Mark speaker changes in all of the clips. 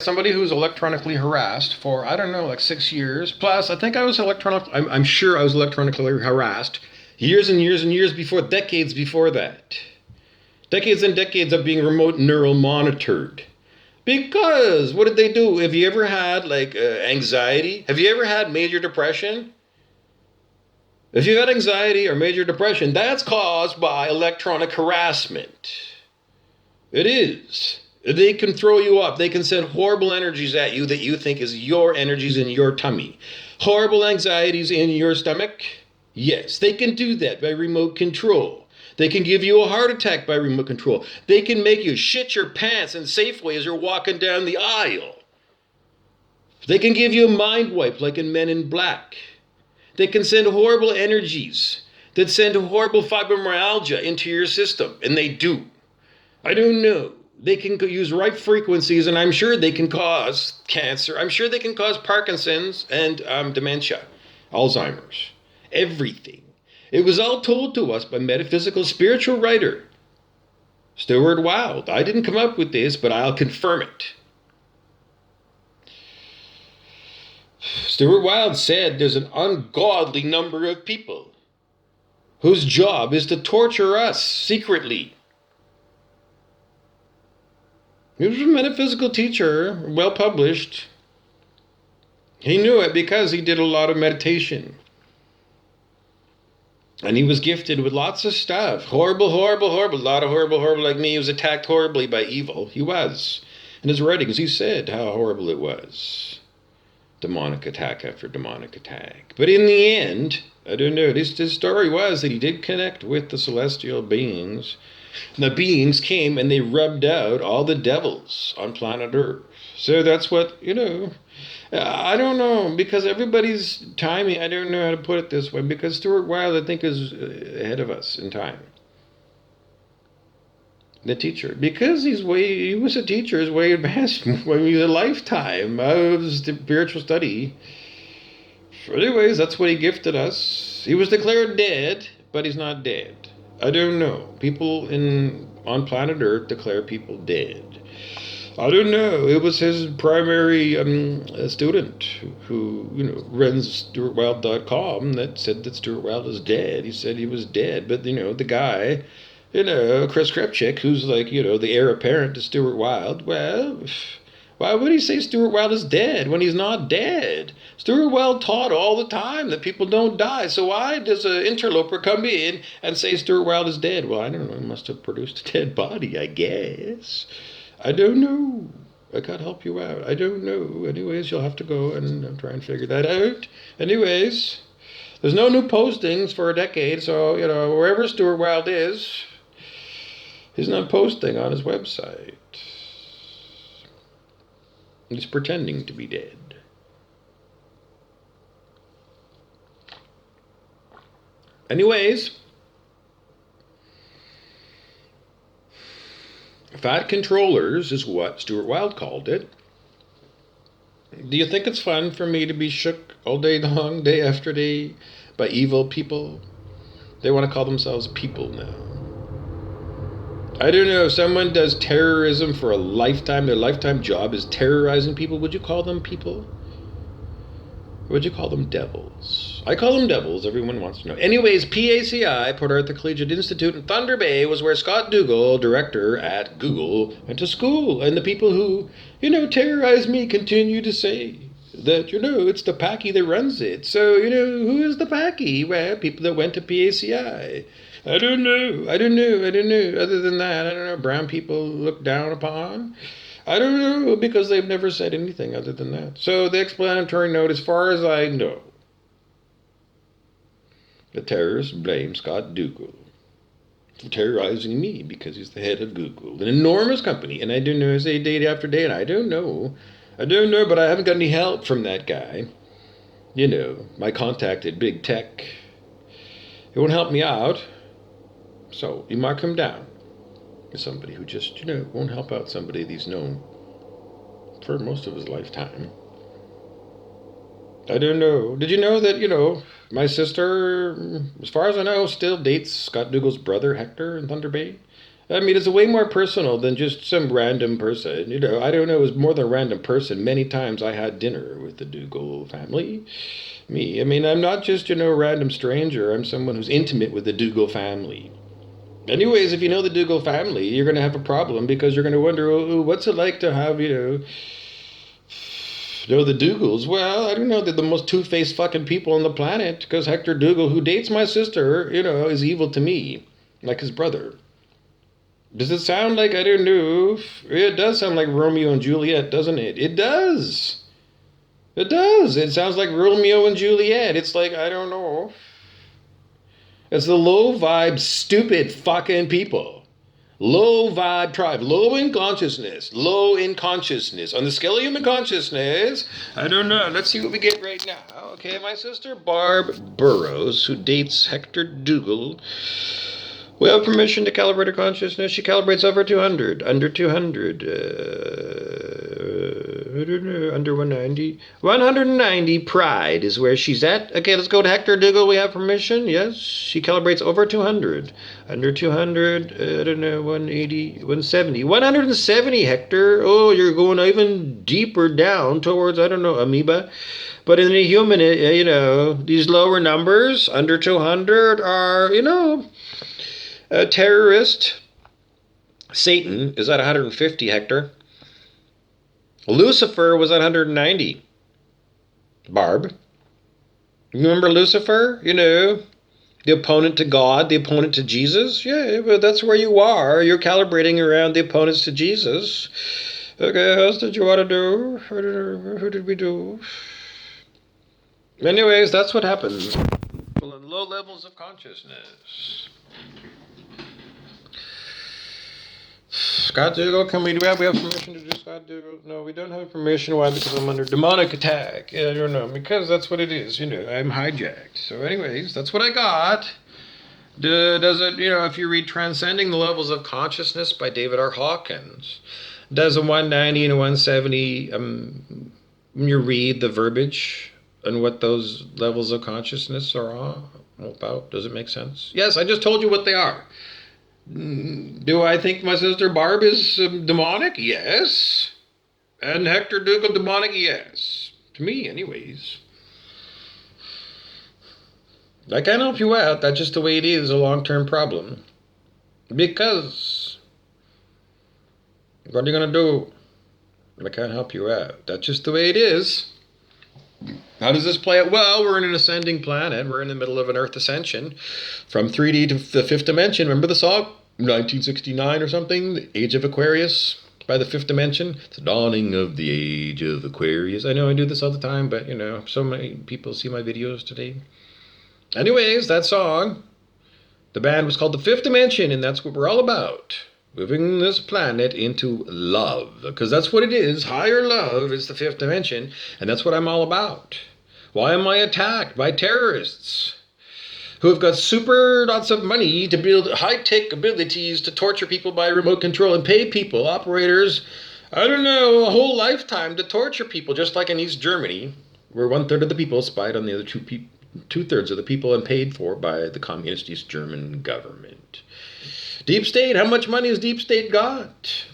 Speaker 1: Somebody who's electronically harassed for, I don't know, like 6 years. Plus, I think I was I'm sure I was electronically harassed years and years and years before, decades before that. Decades and decades of being remote neural monitored. Because what did they do? Have you ever had like anxiety? Have you ever had major depression? If you've had anxiety or major depression, that's caused by electronic harassment. It is. They can throw you up. They can send horrible energies at you that you think is your energies in your tummy. Horrible anxieties in your stomach? Yes, they can do that by remote control. They can give you a heart attack by remote control. They can make you shit your pants in Safeway as you're walking down the aisle. They can give you a mind wipe like in Men in Black. They can send horrible energies that send horrible fibromyalgia into your system, and they do. I don't know. They can use right frequencies, and I'm sure they can cause cancer. I'm sure they can cause Parkinson's and dementia, Alzheimer's, everything. It was all told to us by metaphysical spiritual writer Stuart Wilde. I didn't come up with this, but I'll confirm it. Stuart Wilde said there's an ungodly number of people whose job is to torture us secretly. He was a metaphysical teacher, well published. He knew it because he did a lot of meditation. And he was gifted with lots of stuff. Horrible, horrible, horrible. A lot of horrible, horrible. Like me, he was attacked horribly by evil. He was. In his writings, he said how horrible it was. Demonic attack after demonic attack. But in the end, I don't know, his story was that he did connect with the celestial beings. And the beings came and they rubbed out all the devils on planet Earth. So that's what, I don't know, because everybody's timing, I don't know how to put it this way, because Stuart Wilde, I think, is ahead of us in time. The teacher, because he was a teacher, is way advanced, when he was a lifetime of spiritual study. Anyways, that's what he gifted us. He was declared dead, but he's not dead. I don't know. People on planet Earth declare people dead. I don't know. It was his primary student who runs StuartWilde.com that said that Stuart Wilde is dead. He said he was dead, but the guy, Chris Krepchick, who's like the heir apparent to Stuart Wilde. Well, why would he say Stuart Wilde is dead when he's not dead? Stuart Wilde taught all the time that people don't die. So why does an interloper come in and say Stuart Wilde is dead? Well, I don't know. He must have produced a dead body, I guess. I don't know. I can't help you out. I don't know. Anyways, you'll have to go and try and figure that out. Anyways, there's no new postings for a decade. So, wherever Stuart Wilde is, he's not posting on his website. He's pretending to be dead. Anyways, fat controllers is what Stuart Wilde called it. Do you think it's fun for me to be shook all day long, day after day, by evil people? They want to call themselves people now. I don't know, if someone does terrorism for a lifetime, their lifetime job is terrorizing people, would you call them people? Or would you call them devils? I call them devils, everyone wants to know. Anyways, PACI, Port Arthur Collegiate Institute in Thunder Bay, was where Scott Dougal, director at Google, went to school. And the people who, terrorize me continue to say that, it's the Packy that runs it. So, who is the Packy? Well, people that went to PACI. I don't know. Other than that, I don't know. Brown people look down upon. I don't know, because they've never said anything other than that. So the explanatory note, as far as I know, the terrorists blame Scott Dougal for terrorizing me because he's the head of Google, an enormous company. And I don't know, I say day after day, and I don't know, but I haven't got any help from that guy. My contact at Big Tech. He won't help me out. So you mark him down as somebody who just, won't help out somebody that he's known for most of his lifetime. I don't know. Did you know that, my sister, as far as I know, still dates Scott Dougal's brother, Hector, in Thunder Bay? I mean, it's way more personal than just some random person. I don't know, it was more than a random person. Many times I had dinner with the Dougal family. Me, I mean, I'm not just, a random stranger. I'm someone who's intimate with the Dougal family. Anyways, if you know the Dougal family, you're going to have a problem because you're going to wonder, oh, what's it like to have, the Dougals? Well, I don't know. They're the most two-faced fucking people on the planet because Hector Dougal, who dates my sister, is evil to me, like his brother. Does it sound like, I don't know, it does sound like Romeo and Juliet, doesn't it? It does. It does. It sounds like Romeo and Juliet. It's like, I don't know. It's the low vibe, stupid fucking people. Low vibe tribe. Low in consciousness. Low in consciousness. On the scale of human consciousness, I don't know. Let's see what we get right now. Okay, my sister Barb Burrows, who dates Hector Dougal. We have permission to calibrate her consciousness. She calibrates over 200. Under 200. Under 190. 190 pride is where she's at. Okay, let's go to Hector Dougal. We have permission. Yes, she calibrates over 200. Under 200, I don't know, 180, 170. 170, Hector. Oh, you're going even deeper down towards, I don't know, amoeba. But in a human, these lower numbers, under 200, are, a terrorist. Satan is at 150, Hector. Lucifer was at 190. Barb. You remember Lucifer? The opponent to God, the opponent to Jesus? Yeah, but that's where you are. You're calibrating around the opponents to Jesus. Okay, how else did you want to do? Who did we do? Anyways, that's what happens. Well, in low levels of consciousness. Scott Dougal, we have permission to do Scott Dougal? No, we don't have permission. Why? Because I'm under demonic attack. I don't know. Because that's what it is. I'm hijacked. So anyways, that's what I got. Does it, if you read Transcending the Levels of Consciousness by David R. Hawkins, does a 190 and a 170, when you read the verbiage and what those levels of consciousness are all about, does it make sense? Yes, I just told you what they are. Do I think my sister Barb is demonic? Yes. And Hector Dougal demonic? Yes. To me, anyways. I can't help you out. That's just the way it is, a long-term problem. Because what are you going to do? I can't help you out. That's just the way it is. How does this play out? Well, we're in an ascending planet. We're in the middle of an Earth ascension from 3D to the fifth dimension. Remember the song? 1969 or something? The Age of Aquarius by the Fifth Dimension. It's the dawning of the Age of Aquarius. I know I do this all the time, but, so many people see my videos today. Anyways, that song, the band was called The Fifth Dimension, and that's what we're all about. Moving this planet into love, because that's what it is. Higher love is the fifth dimension, and that's what I'm all about. Why am I attacked by terrorists who have got super lots of money to build high-tech abilities to torture people by remote control and pay people, operators, I don't know, a whole lifetime to torture people, just like in East Germany, where 1/3 of the people spied on the other 2/3 of the people and paid for by the communist East German government. Deep State, how much money has Deep State got?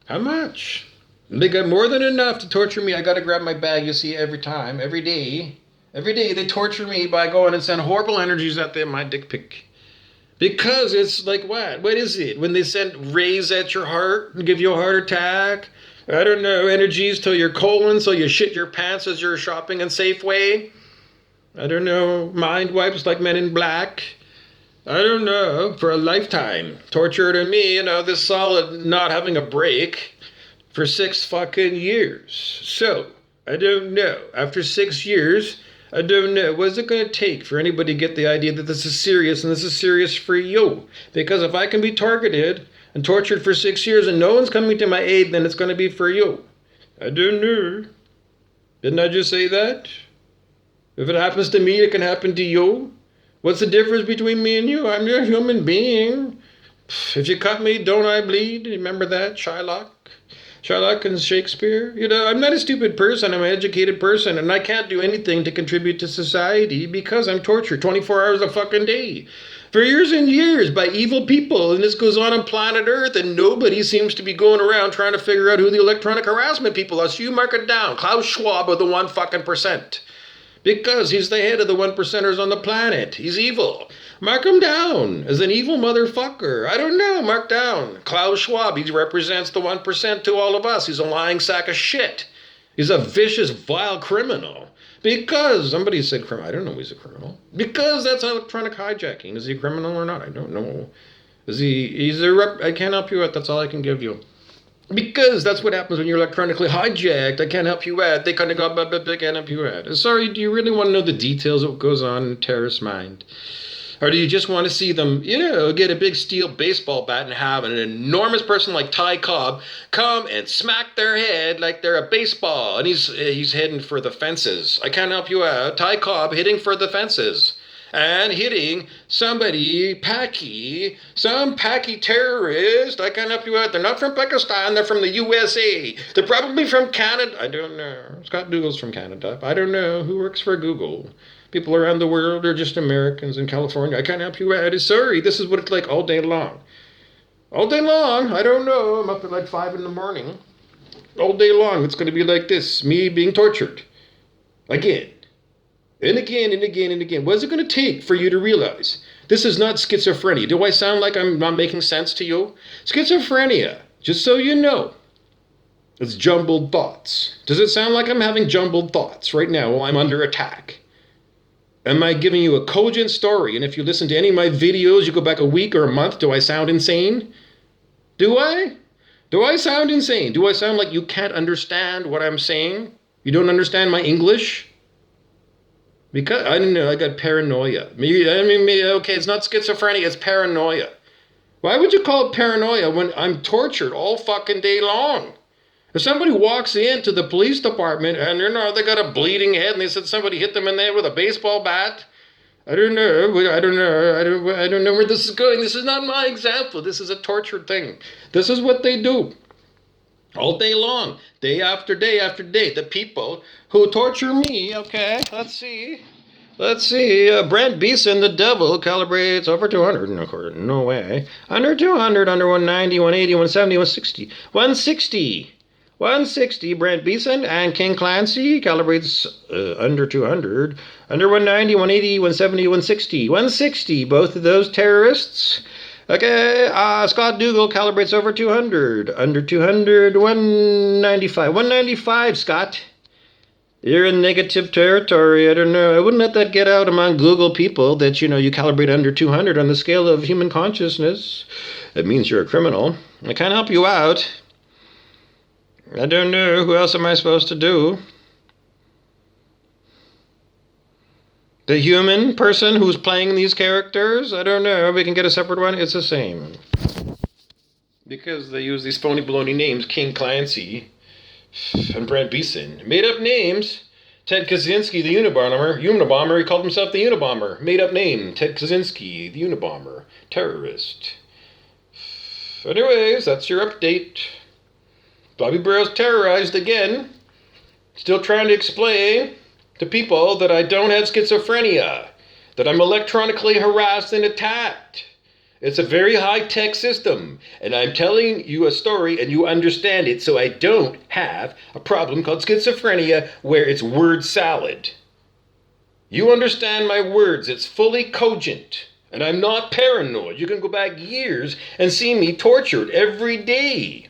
Speaker 1: How much? They got more than enough to torture me. I got to grab my bag, you see, every time, every day. Every day they torture me by going and send horrible energies at them, my dick pic. Because it's like what? What is it? When they send rays at your heart and give you a heart attack? I don't know, energies to your colon so you shit your pants as you're shopping in Safeway? I don't know, mind wipes like Men in Black. I don't know, for a lifetime. Torture to me, this solid not having a break for 6 fucking years. So, I don't know. After 6 years, I don't know. What's it going to take for anybody to get the idea that this is serious and this is serious for you? Because if I can be targeted and tortured for 6 years and no one's coming to my aid, then it's going to be for you. I don't know. Didn't I just say that? If it happens to me, it can happen to you. What's the difference between me and you? I'm a human being. If you cut me, don't I bleed? Remember that, Shylock? Shylock and Shakespeare? I'm not a stupid person. I'm an educated person, and I can't do anything to contribute to society because I'm tortured 24 hours a fucking day. For years and years by evil people, and this goes on planet Earth, and nobody seems to be going around trying to figure out who the electronic harassment people are. So you mark it down. Klaus Schwab of the 1%. Because he's the head of the 1%ers on the planet. He's evil. Mark him down as an evil motherfucker. I don't know. Mark down. Klaus Schwab, he represents the 1% to all of us. He's a lying sack of shit. He's a vicious, vile criminal. Because, somebody said criminal. I don't know he's a criminal. Because that's electronic hijacking. Is he a criminal or not? I don't know. I can't help you out. That's all I can give you. Because that's what happens when you're electronically hijacked. I can't help you out. They kind of go, but I can't help you out. Sorry, do you really want to know the details of what goes on in a terrorist's mind? Or do you just want to see them, get a big steel baseball bat and have an enormous person like Ty Cobb come and smack their head like they're a baseball, and he's heading for the fences. I can't help you out. Ty Cobb hitting for the fences. And hitting some Paki terrorist. I can't help you out. They're not from Pakistan. They're from the USA. They're probably from Canada. I don't know. Scott Dougal's from Canada. I don't know who works for Google. People around the world are just Americans in California. I can't help you out. Sorry, this is what it's like all day long. All day long. I don't know. I'm up at like 5 in the morning. All day long. It's going to be like this. Me being tortured. Again. And again and again and again. What is it going to take for you to realize this is not schizophrenia? Do I sound like I'm not making sense to you? Schizophrenia, just so you know, it's jumbled thoughts. Does it sound like I'm having jumbled thoughts right now while I'm under attack? Am I giving you a cogent story? And if you listen to any of my videos, you go back a week or a month, do I sound insane? Do I? Do I sound insane? Do I sound like you can't understand what I'm saying? You don't understand my English? Because, I don't know, I got paranoia. Okay, it's not schizophrenia, it's paranoia. Why would you call it paranoia when I'm tortured all fucking day long? If somebody walks into the police department and, they got a bleeding head and they said somebody hit them in the head with a baseball bat, I don't know where this is going. This is not my example. This is a tortured thing. This is what they do. All day long, day after day after day, the people who torture me, okay, let's see, Brent Beeson, the devil, calibrates over 200, no way, under 200, under 190, 180, 170, 160, 160, Brent Beeson, and King Clancy calibrates under 200, under 190, 180, 170, 160, both of those terrorists. Okay, Scott Dougal calibrates over 200. Under 200, 195. 195, Scott. You're in negative territory. I don't know. I wouldn't let that get out among Google people that, you calibrate under 200 on the scale of human consciousness. That means you're a criminal. I can't help you out. I don't know. Who else am I supposed to do? The human person who's playing these characters? I don't know. We can get a separate one. It's the same. Because they use these phony baloney names, King Clancy and Brent Beeson. Made up names. Ted Kaczynski, the Unabomber. He called himself the Unabomber. Made up name. Ted Kaczynski, the Unabomber. Terrorist. Anyways, that's your update. Bobby Burrows terrorized again. Still trying to explain to people that I don't have schizophrenia, that I'm electronically harassed and attacked. It's a very high-tech system, and I'm telling you a story and you understand it, so I don't have a problem called schizophrenia where it's word salad. You understand my words. It's fully cogent, and I'm not paranoid. You can go back years and see me tortured every day.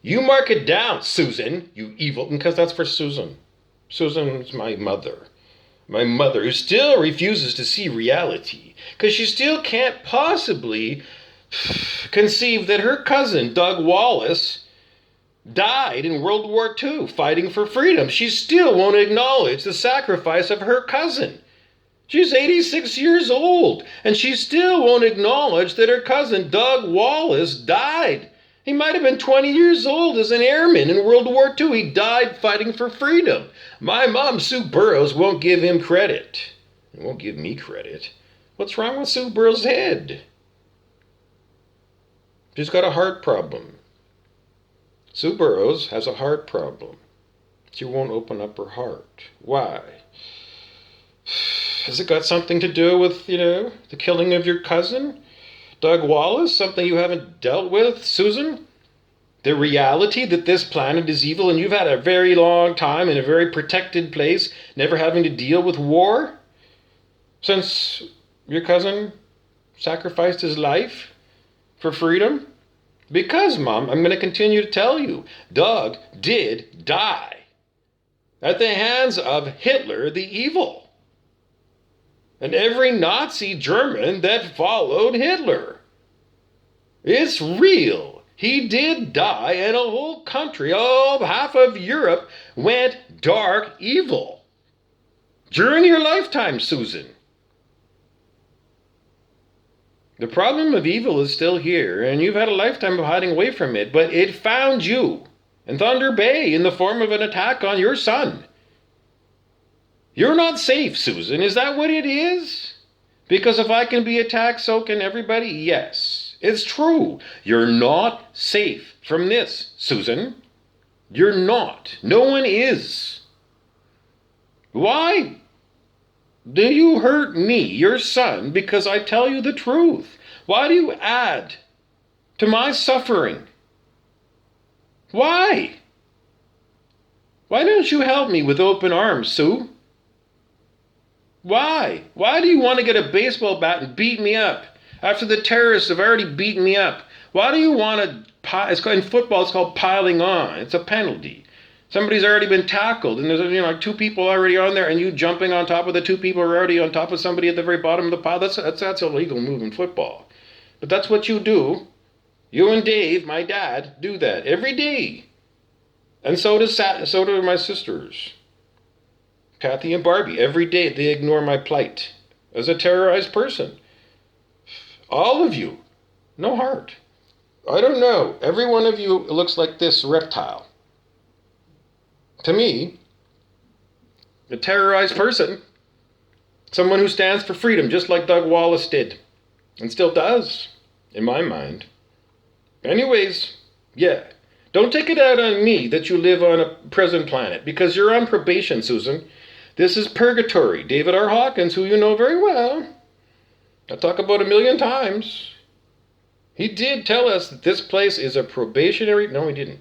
Speaker 1: You mark it down, Susan, you evil, because that's for Susan. Susan's my mother. My mother, who still refuses to see reality, because she still can't possibly conceive that her cousin, Doug Wallace, died in World War II fighting for freedom. She still won't acknowledge the sacrifice of her cousin. She's 86 years old, and she still won't acknowledge that her cousin, Doug Wallace, died. He might have been 20 years old as an airman in World War II. He died fighting for freedom. My mom, Sue Burrows, won't give him credit. He won't give me credit. What's wrong with Sue Burrows' head? She's got a heart problem. Sue Burrows has a heart problem. She won't open up her heart. Why? Has it got something to do with, the killing of your cousin, Doug Wallace? Something you haven't dealt with, Susan? The reality that this planet is evil and you've had a very long time in a very protected place, never having to deal with war? Since your cousin sacrificed his life for freedom? Because, Mom, I'm going to continue to tell you, Doug did die at the hands of Hitler the Evil and every Nazi German that followed Hitler. It's real. He did die, and a whole country, half of Europe, went dark evil during your lifetime, Susan. The problem of evil is still here, and you've had a lifetime of hiding away from it, but it found you in Thunder Bay in the form of an attack on your son. You're not safe, Susan. Is that what it is? Because if I can be attacked, so can everybody? Yes, it's true. You're not safe from this, Susan. You're not. No one is. Why do you hurt me, your son, because I tell you the truth? Why do you add to my suffering? Why? Why don't you help me with open arms, Sue? Why? Why do you want to get a baseball bat and beat me up after the terrorists have already beaten me up? Why do you want to, in football it's called piling on. It's a penalty. Somebody's already been tackled, and there's like two people already on there, and you jumping on top of the two people who are already on top of somebody at the very bottom of the pile. That's a legal move in football. But that's what you do. You and Dave, my dad, do that every day. And so do my sisters, Kathy and Barbie. Every day they ignore my plight as a terrorized person. All of you, no heart. I don't know. Every one of you looks like this reptile. To me, a terrorized person, someone who stands for freedom, just like Doug Wallace did, and still does, in my mind. Anyways, yeah, don't take it out on me that you live on a prison planet, because you're on probation, Susan. This is purgatory. David R. Hawkins, who you know very well, I talk about 1,000,000 times. He did tell us that this place is a probationary... No, he didn't.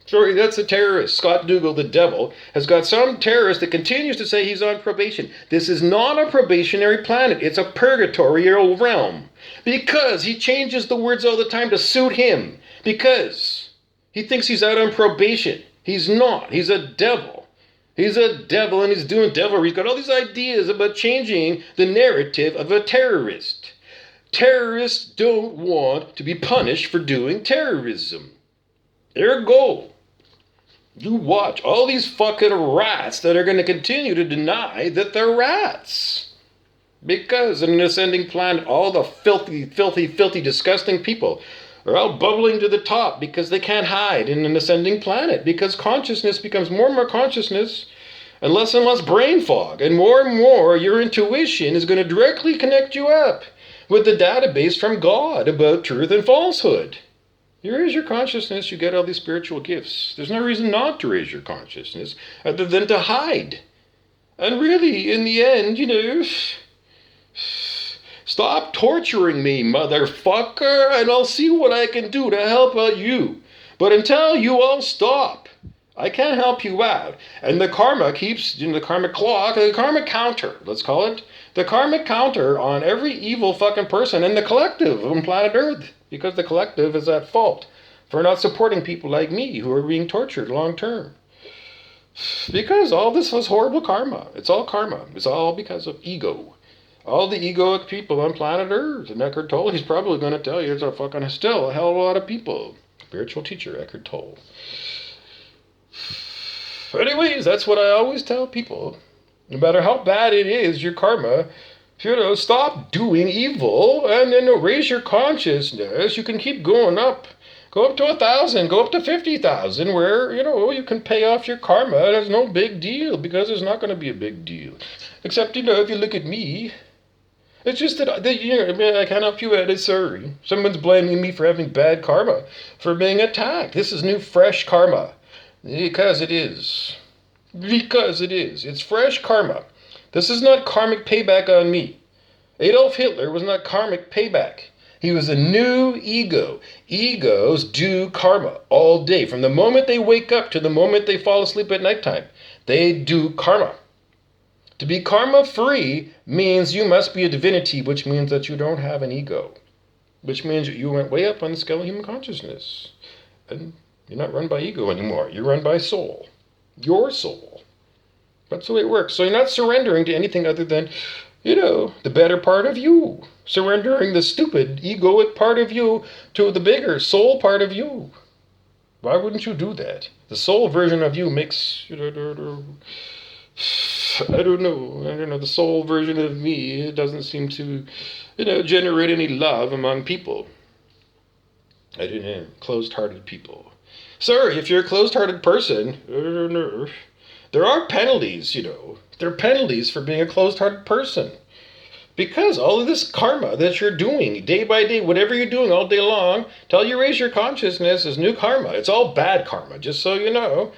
Speaker 1: Sorry, that's a terrorist. Scott Dougal, the devil, has got some terrorist that continues to say he's on probation. This is not a probationary planet. It's a purgatorial realm. Because he changes the words all the time to suit him. Because he thinks he's out on probation. He's not. He's a devil. He's a devil and he's doing devilry. He's got all these ideas about changing the narrative of a terrorist. Terrorists don't want to be punished for doing terrorism. Ergo, you watch all these fucking rats that are going to continue to deny that they're rats. Because in an ascending planet, all the filthy, filthy, filthy, disgusting people are all bubbling to the top because they can't hide in an ascending planet. Because consciousness becomes more and more consciousness and less brain fog. And more your intuition is going to directly connect you up with the database from God about truth and falsehood. You raise your consciousness, you get all these spiritual gifts. There's no reason not to raise your consciousness other than to hide. And really, in the end, stop torturing me, motherfucker, and I'll see what I can do to help out you. But until you all stop, I can't help you out. And the karma keeps, the karmic clock, the karmic counter, let's call it, the karmic counter on every evil fucking person in the collective on planet Earth. Because the collective is at fault for not supporting people like me who are being tortured long term. Because all this was horrible karma. It's all karma. It's all because of ego. All the egoic people on planet Earth. And Eckhart Tolle, he's probably going to tell you it's still a hell of a lot of people. Spiritual teacher, Eckhart Tolle. Anyways, that's what I always tell people. No matter how bad it is, your karma... stop doing evil and then raise your consciousness. You can keep going up. Go up to 1,000, go up to 50,000 where, you can pay off your karma. There's no big deal because there's not going to be a big deal. Except, if you look at me, it's just that, I can't help you out. Sorry. Someone's blaming me for having bad karma, for being attacked. This is new, fresh karma. Because it is. Because it is. It's fresh karma. This is not karmic payback on me. Adolf Hitler was not karmic payback. He was a new ego. Egos do karma all day. From the moment they wake up to the moment they fall asleep at nighttime, they do karma. To be karma free means you must be a divinity, which means that you don't have an ego, which means you went way up on the scale of human consciousness. And you're not run by ego anymore. You're run by soul. Your soul. That's the way it works. So you're not surrendering to anything other than, the better part of you. Surrendering the stupid, egoic part of you to the bigger soul part of you. Why wouldn't you do that? The soul version of you makes, I don't know, the soul version of me, it doesn't seem to, generate any love among people. I don't know, closed-hearted people. Sorry, if you're a closed-hearted person, there are penalties, There are penalties for being a closed-hearted person. Because all of this karma that you're doing day by day, whatever you're doing all day long, till you raise your consciousness is new karma. It's all bad karma, just so you know.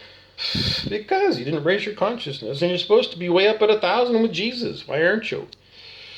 Speaker 1: Because you didn't raise your consciousness and you're supposed to be way up at 1,000 with Jesus. Why aren't you?